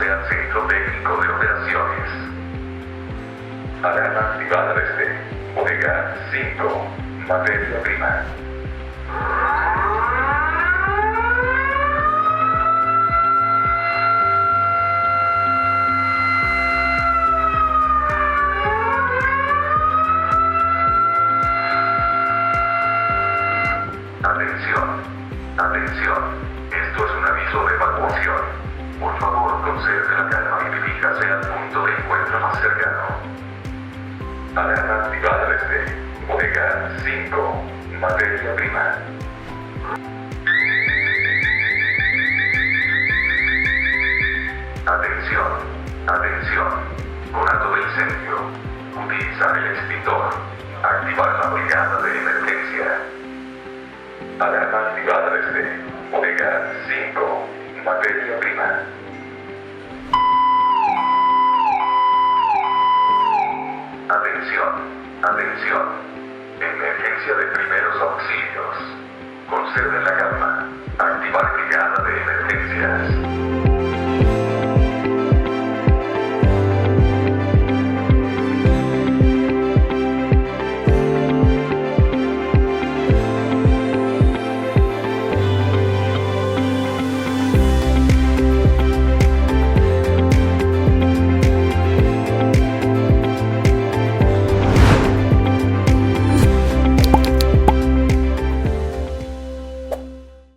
dirigiéndose al centro técnico de operaciones. Alarma activada desde bodega 5, materia prima. Atención, atención, esto es un aviso de evacuación. Por favor, conserve la calma y diríjase al punto de encuentro más cercano. Alarma activada desde bodega 5, materia prima. Atención, atención, conato de incendio. Utilizar el extintor. Activar la brigada de emergencia. Alarma activada desde bodega 5, materia prima. Atención, atención. Emergencia de primeros auxilios. Conserven la calma. Activar brigada de emergencias.